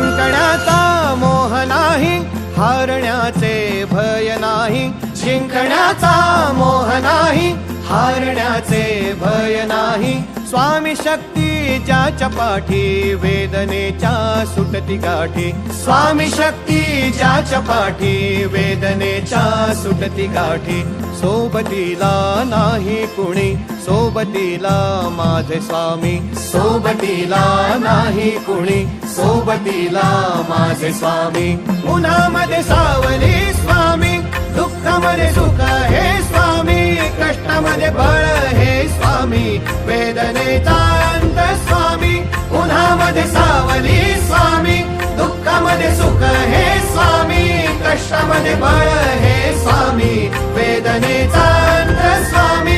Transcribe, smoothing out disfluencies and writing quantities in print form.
जिंकण्याचा मोह नाही, हारण्याचे भय नाही. जिंकण्याचा मोह नाही, हारण्याचे भय नाही. स्वामी शक्ती ज्याच्या पाठी, वेदनेच्या सुटती गाठी. स्वामी शक्ती ज्याच्या पाठी, वेदनेच्या सुटती गाठी. सोबतीला नाही कुणी, सोबतीला माझे स्वामी. सोबतीला नाही कुणी, सोबतीला माझे स्वामी. उन्हामध्ये सावली स्वामी, दुःखामध्ये सुख हे स्वामी. कष्टामध्ये बळ हे स्वामी, वेदनेचा अंत स्वामी. उन्हामध्ये सावली स्वामी, दुःखामध्ये सुख हे स्वामी. कष्टामध्ये बळ हे स्वामी, वेदनेचा अंत स्वामी.